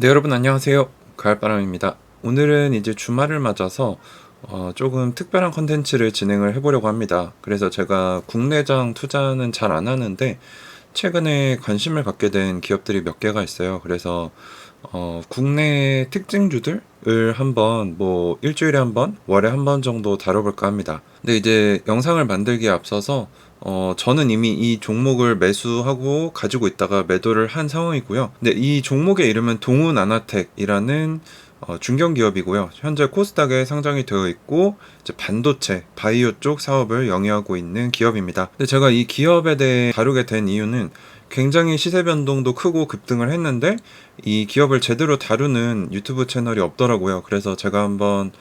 네, 여러분 안녕하세요. 가을바람입니다. 오늘은 이제 주말을 맞아서 조금 특별한 컨텐츠를 진행을 해보려고 합니다. 그래서 제가 국내장 투자는 잘 안 하는데 최근에 관심을 갖게 된 기업들이 몇 개가 있어요. 그래서 국내 특징주들을 한번 뭐 일주일에 한 번, 월에 한 번 정도 다뤄볼까 합니다. 근데 이제 영상을 만들기에 앞서서 저는 이미 이 종목을 매수하고 가지고 있다가 매도를 한 상황이고요. 근데 이 종목의 이름은 동훈아나텍이라는 중견기업이고요. 현재 코스닥에 상장이 되어 있고 이제 반도체, 바이오 쪽 사업을 영위하고 있는 기업입니다. 근데 제가 이 기업에 대해 다루게 된 이유는 굉장히 시세 변동도 크고 급등을 했는데 이 기업을 제대로 다루는 유튜브 채널이 없더라고요. 그래서 제가 한번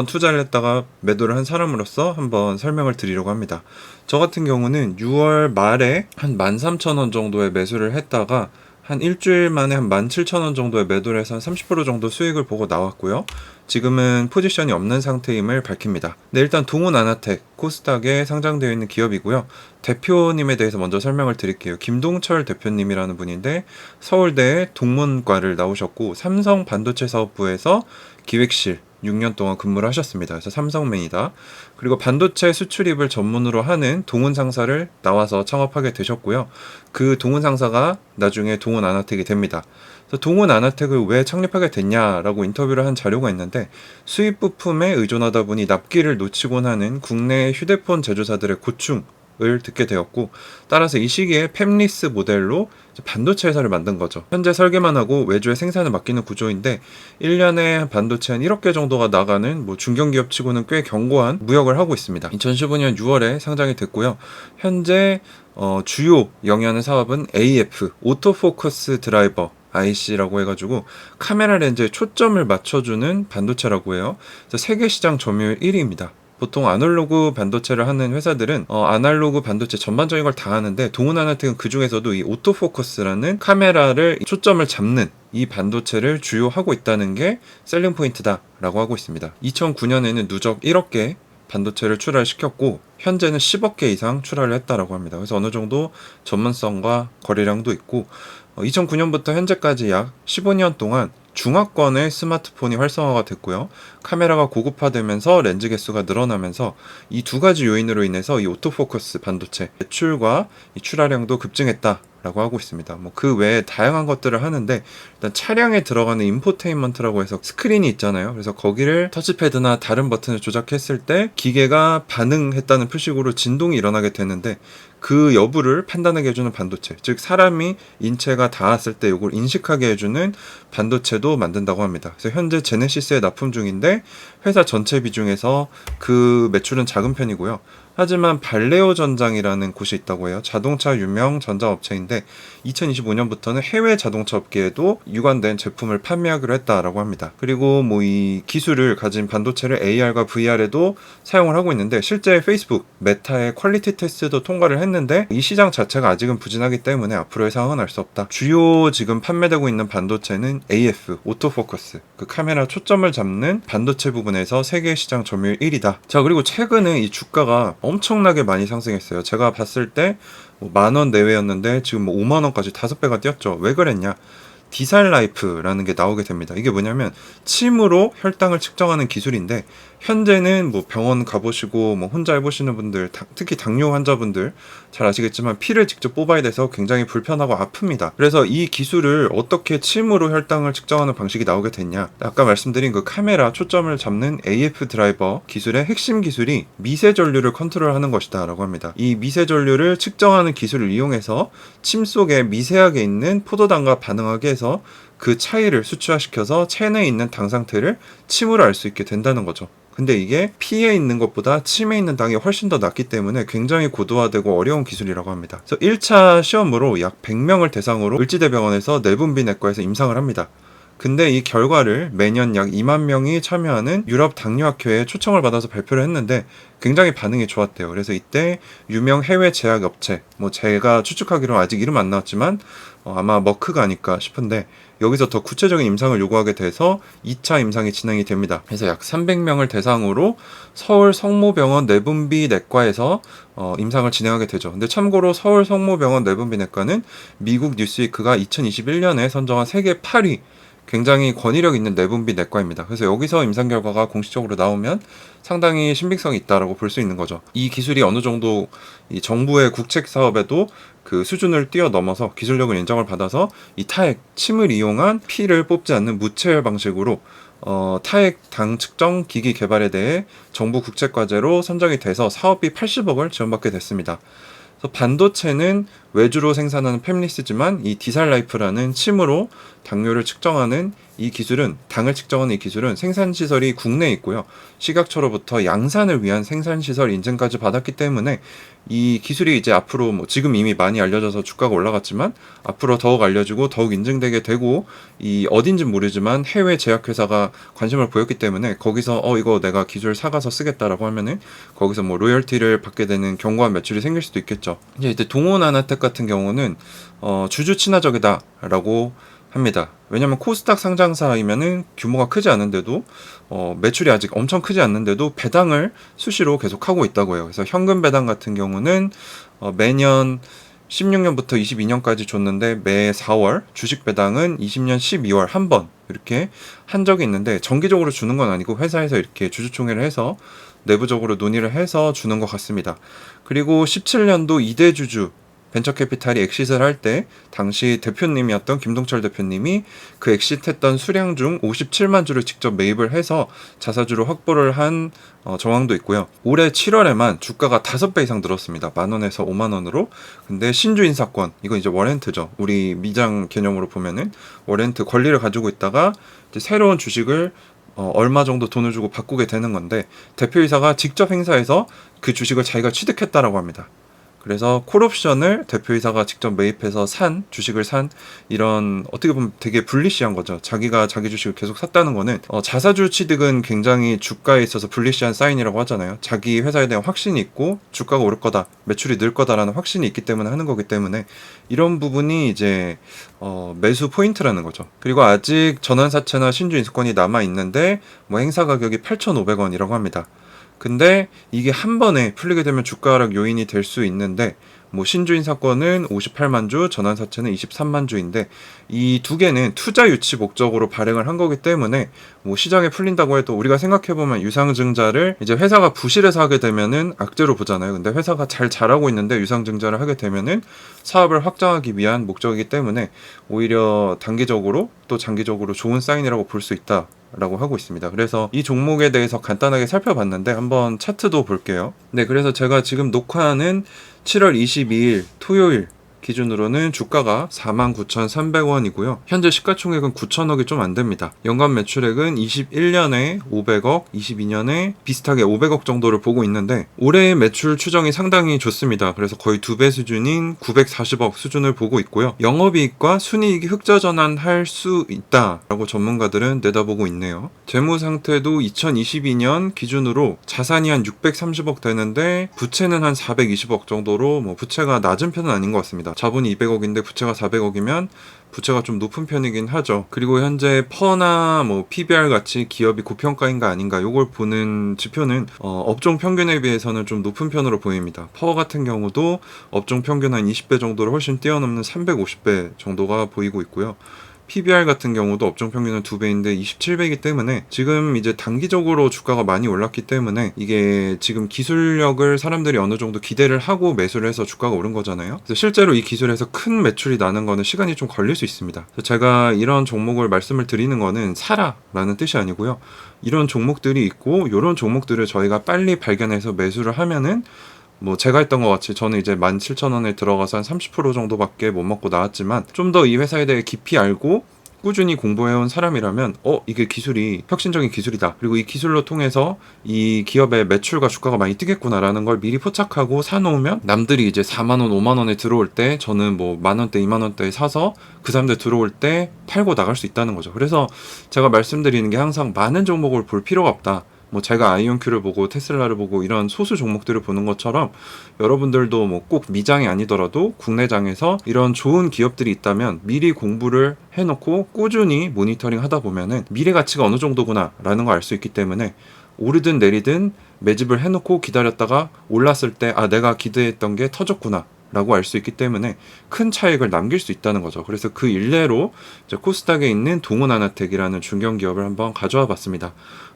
투자를 했다가 매도를 한 사람으로서 한번 설명을 드리려고 합니다. 저 같은 경우는 6월 말에 한 13,000원 정도에 매수를 했다가 한 일주일 만에 한 17,000원 정도의 매도를 해서 한 30% 정도 수익을 보고 나왔고요. 지금은 포지션이 없는 상태임을 밝힙니다. 네, 일단 동훈아나텍, 코스닥에 상장되어 있는 기업이고요. 대표님에 대해서 먼저 설명을 드릴게요. 김동철 대표님이라는 분인데 서울대 동문과를 나오셨고 삼성 반도체 사업부에서 기획실 6년 동안 근무를 하셨습니다. 그래서 삼성맨이다. 그리고 반도체 수출입을 전문으로 하는 동훈 상사를 나와서 창업하게 되셨고요. 그 동훈 상사가 나중에 동훈 아나텍이 됩니다. 그래서 동훈 아나텍을 왜 창립하게 됐냐라고 인터뷰를 한 자료가 있는데 수입 부품에 의존하다 보니 납기를 놓치곤 하는 국내 휴대폰 제조사들의 고충 을 듣게 되었고, 따라서 이 시기에 팹리스 모델로 반도체 회사를 만든 거죠. 현재 설계만 하고 외주에 생산을 맡기는 구조인데 1년에 반도체 한 1억 개 정도가 나가는 뭐 중견기업 치고는 꽤 견고한 무역을 하고 있습니다. 2015년 6월에 상장이 됐고요. 현재 주요 영위하는 사업은 AF, 오토포커스 드라이버 IC라고 해가지고 카메라 렌즈에 초점을 맞춰주는 반도체라고 해요. 그래서 세계 시장 점유율 1위입니다. 보통 아날로그 반도체를 하는 회사들은 아날로그 반도체 전반적인 걸 다 하는데 동훈아나텍은 그 중에서도 이 오토포커스라는 카메라를 초점을 잡는 이 반도체를 주요하고 있다는 게 셀링 포인트다라고 하고 있습니다. 2009년에는 누적 1억 개 반도체를 출하를 시켰고 현재는 10억 개 이상 출하를 했다라고 합니다. 그래서 어느 정도 전문성과 거래량도 있고 2009년부터 현재까지 약 15년 동안 중화권의 스마트폰이 활성화가 됐고요. 카메라가 고급화되면서 렌즈 개수가 늘어나면서 이 두 가지 요인으로 인해서 이 오토포커스 반도체 매출과 이 출하량도 급증했다라고 하고 있습니다. 뭐 그 외에 다양한 것들을 하는데 일단 차량에 들어가는 인포테인먼트라고 해서 스크린이 있잖아요. 그래서 거기를 터치패드나 다른 버튼을 조작했을 때 기계가 반응했다는 표식으로 진동이 일어나게 되는데 그 여부를 판단하게 해주는 반도체, 즉 사람이 인체가 닿았을 때 이걸 인식하게 해주는 반도체도 만든다고 합니다. 그래서 현재 제네시스에 납품 중인데 회사 전체 비중에서 그 매출은 작은 편이고요. 하지만 발레오 전장이라는 곳이 있다고 해요. 자동차 유명 전자업체인데 2025년부터는 해외 자동차 업계에도 유관된 제품을 판매하기로 했다라고 합니다. 그리고 뭐 이 기술을 가진 반도체를 AR과 VR에도 사용을 하고 있는데 실제 페이스북, 메타의 퀄리티 테스트도 통과를 했는데 이 시장 자체가 아직은 부진하기 때문에 앞으로의 상황은 알 수 없다. 주요 지금 판매되고 있는 반도체는 AF, 오토포커스, 그 카메라 초점을 잡는 반도체 부분에서 세계 시장 점유율 1위다. 자, 그리고 최근에 이 주가가 엄청나게 많이 상승했어요. 제가 봤을 때 뭐 10,000원 내외였는데 지금 뭐 50,000원까지 5배가 뛰었죠. 왜 그랬냐? 디살라이프라는 게 나오게 됩니다. 이게 뭐냐면 침으로 혈당을 측정하는 기술인데 현재는 뭐 병원 가보시고 뭐 혼자 해보시는 분들, 특히 당뇨 환자분들 잘 아시겠지만 피를 직접 뽑아야 돼서 굉장히 불편하고 아픕니다. 그래서 이 기술을 어떻게 침으로 혈당을 측정하는 방식이 나오게 됐냐? 아까 말씀드린 그 카메라 초점을 잡는 AF 드라이버 기술의 핵심 기술이 미세 전류를 컨트롤하는 것이다 라고 합니다. 이 미세 전류를 측정하는 기술을 이용해서 침 속에 미세하게 있는 포도당과 반응하게 해서 그 차이를 수치화시켜서 체내에 있는 당 상태를 침으로 알 수 있게 된다는 거죠. 근데 이게 피에 있는 것보다 침에 있는 당이 훨씬 더 낮기 때문에 굉장히 고도화되고 어려운 기술이라고 합니다. 그래서 1차 시험으로 약 100명을 대상으로 을지대병원에서 내분비내과에서 임상을 합니다. 근데 이 결과를 매년 약 2만 명이 참여하는 유럽 당뇨학회에 초청을 받아서 발표를 했는데 굉장히 반응이 좋았대요. 그래서 이때 유명 해외 제약 업체, 뭐 제가 추측하기로 아직 이름 안 나왔지만 아마 머크가 아닐까 싶은데 여기서 더 구체적인 임상을 요구하게 돼서 2차 임상이 진행이 됩니다. 그래서 약 300명을 대상으로 서울 성모병원 내분비내과에서 임상을 진행하게 되죠. 근데 참고로 서울 성모병원 내분비내과는 미국 뉴스위크가 2021년에 선정한 세계 8위 굉장히 권위력 있는 내분비 내과입니다. 그래서 여기서 임상 결과가 공식적으로 나오면 상당히 신빙성이 있다라고 볼 수 있는 거죠. 이 기술이 어느 정도 이 정부의 국책 사업에도 그 수준을 뛰어넘어서 기술력을 인정을 받아서 이 타액, 침을 이용한 피를 뽑지 않는 무체열 방식으로 타액 당 측정 기기 개발에 대해 정부 국책 과제로 선정이 돼서 사업비 80억을 지원받게 됐습니다. 그래서 반도체는 외주로 생산하는 팹리스지만 이 디살라이프라는 침으로 당뇨를 측정하는 이 기술은 당을 측정하는 이 기술은 생산 시설이 국내에 있고요. 식약처로부터 양산을 위한 생산 시설 인증까지 받았기 때문에 이 기술이 이제 앞으로 뭐 지금 이미 많이 알려져서 주가가 올라갔지만 앞으로 더욱 알려지고 더욱 인증되게 되고 이 어딘진 모르지만 해외 제약회사가 관심을 보였기 때문에 거기서 이거 내가 기술 사가서 쓰겠다라고 하면은 거기서 뭐 로열티를 받게 되는 견고한 매출이 생길 수도 있겠죠. 이제 동호나나텍 같은 경우는 주주 친화적이다라고 합니다. 왜냐면 코스닥 상장사이면은 규모가 크지 않은데도 매출이 아직 엄청 크지 않는데도 배당을 수시로 계속 하고 있다고 해요. 그래서 현금 배당 같은 경우는 매년 16년부터 22년까지 줬는데 매 4월, 주식 배당은 20년 12월 한 번 이렇게 한 적이 있는데 정기적으로 주는 건 아니고 회사에서 이렇게 주주총회를 해서 내부적으로 논의를 해서 주는 것 같습니다. 그리고 17년도 2대 주주 벤처캐피탈이 엑시트를 할 때 당시 대표님이었던 김동철 대표님이 그 엑시트했던 수량 중 57만 주를 직접 매입을 해서 자사주로 확보를 한 정황도 있고요. 올해 7월에만 주가가 5배 이상 늘었습니다. 10,000원에서 50,000원으로. 근데 신주 인사권, 이건 이제 워렌트죠. 우리 미장 개념으로 보면은 워렌트 권리를 가지고 있다가 이제 새로운 주식을 얼마 정도 돈을 주고 바꾸게 되는 건데 대표이사가 직접 행사해서 그 주식을 자기가 취득했다라고 합니다. 그래서 콜옵션을 대표이사가 직접 매입해서 주식을 산 이런 어떻게 보면 되게 불리시한 거죠. 자기가 자기 주식을 계속 샀다는 거는 자사주 취득은 굉장히 주가에 있어서 불리시한 사인이라고 하잖아요. 자기 회사에 대한 확신이 있고 주가가 오를 거다, 매출이 늘 거다라는 확신이 있기 때문에 하는 거기 때문에 이런 부분이 이제 매수 포인트라는 거죠. 그리고 아직 전환사채나 신주 인수권이 남아 있는데 뭐 행사 가격이 8,500원이라고 합니다. 근데 이게 한 번에 풀리게 되면 주가 하락 요인이 될 수 있는데 뭐 신주인 사건은 58만 주, 전환사채는 23만 주인데 이 두 개는 투자 유치 목적으로 발행을 한 거기 때문에 뭐 시장에 풀린다고 해도 우리가 생각해보면 유상증자를 이제 회사가 부실해서 하게 되면은 악재로 보잖아요. 근데 회사가 잘 자라고 있는데 유상증자를 하게 되면은 사업을 확장하기 위한 목적이기 때문에 오히려 단기적으로 또 장기적으로 좋은 사인이라고 볼 수 있다. 라고 하고 있습니다. 그래서 이 종목에 대해서 간단하게 살펴봤는데 한번 차트도 볼게요. 네, 그래서 제가 지금 녹화하는 7월 22일 토요일 기준으로는 주가가 49,300원이고요. 현재 시가총액은 9천억이 좀 안 됩니다. 연간 매출액은 21년에 500억, 22년에 비슷하게 500억 정도를 보고 있는데 올해의 매출 추정이 상당히 좋습니다. 그래서 거의 2배 수준인 940억 수준을 보고 있고요. 영업이익과 순이익이 흑자 전환할 수 있다라고 전문가들은 내다보고 있네요. 재무 상태도 2022년 기준으로 자산이 한 630억 되는데 부채는 한 420억 정도로 뭐 부채가 낮은 편은 아닌 것 같습니다. 자본이 200억인데 부채가 400억이면 부채가 좀 높은 편이긴 하죠. 그리고 현재 퍼나 뭐 PBR 같이 기업이 고평가인가 아닌가 요걸 보는 지표는 업종 평균에 비해서는 좀 높은 편으로 보입니다. 퍼 같은 경우도 업종 평균 한 20배 정도를 훨씬 뛰어넘는 350배 정도가 보이고 있고요. PBR 같은 경우도 업종 평균은 2배인데 27배이기 때문에 지금 이제 단기적으로 주가가 많이 올랐기 때문에 이게 지금 기술력을 사람들이 어느 정도 기대를 하고 매수를 해서 주가가 오른 거잖아요. 그래서 실제로 이 기술에서 큰 매출이 나는 거는 시간이 좀 걸릴 수 있습니다. 그래서 제가 이런 종목을 말씀을 드리는 거는 사라라는 뜻이 아니고요. 이런 종목들이 있고 이런 종목들을 저희가 빨리 발견해서 매수를 하면은 뭐 제가 했던 것 같이 저는 이제 17,000원에 들어가서 한 30% 정도밖에 못 먹고 나왔지만 좀 더 이 회사에 대해 깊이 알고 꾸준히 공부해온 사람이라면 이게 기술이 혁신적인 기술이다. 그리고 이 기술로 통해서 이 기업의 매출과 주가가 많이 뛰겠구나라는 걸 미리 포착하고 사놓으면 남들이 이제 4만원, 5만원에 들어올 때 저는 뭐 만원대, 2만원대에 사서 그 사람들 들어올 때 팔고 나갈 수 있다는 거죠. 그래서 제가 말씀드리는 게 항상 많은 종목을 볼 필요가 없다. 뭐 제가 아이온큐를 보고 테슬라를 보고 이런 소수 종목들을 보는 것처럼 여러분들도 뭐 꼭 미장이 아니더라도 국내장에서 이런 좋은 기업들이 있다면 미리 공부를 해놓고 꾸준히 모니터링 하다 보면은 미래 가치가 어느 정도구나 라는 걸 알 수 있기 때문에 오르든 내리든 매집을 해놓고 기다렸다가 올랐을 때 내가 기대했던 게 터졌구나 라고 알 수 있기 때문에 큰 차익을 남길 수 있다는 거죠. 그래서 그 일례로 이제 코스닥에 있는 동훈아나텍이라는 중견 기업을 한번 가져와 봤습니다.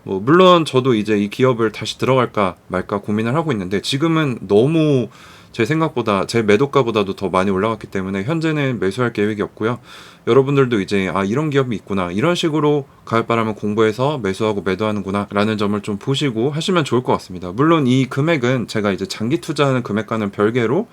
물론 저도 이제 이 기업을 다시 들어갈까 말까 고민을 하고 있는데 지금은 너무 제 생각보다 제 매도가보다도 더 많이 올라갔기 때문에 현재는 매수할 계획이 없고요. 여러분들도 이제 이런 기업이 있구나, 이런 식으로 가을바람을 공부해서 매수하고 매도하는구나 라는 점을 좀 보시고 하시면 좋을 것 같습니다. 물론 이 금액은 제가 이제 장기 투자하는 금액과는 별개로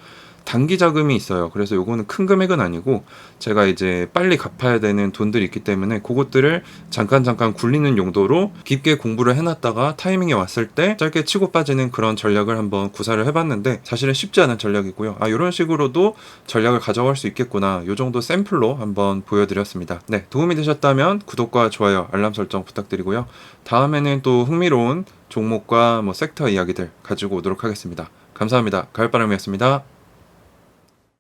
단기 자금이 있어요. 그래서 요거는 큰 금액은 아니고 제가 이제 빨리 갚아야 되는 돈들이 있기 때문에 그것들을 잠깐 굴리는 용도로 깊게 공부를 해놨다가 타이밍이 왔을 때 짧게 치고 빠지는 그런 전략을 한번 구사를 해봤는데 사실은 쉽지 않은 전략이고요. 이런 식으로도 전략을 가져갈 수 있겠구나, 요 정도 샘플로 한번 보여드렸습니다. 네, 도움이 되셨다면 구독과 좋아요, 알람 설정 부탁드리고요. 다음에는 또 흥미로운 종목과 섹터 이야기들 가지고 오도록 하겠습니다. 감사합니다. 가을바람이었습니다.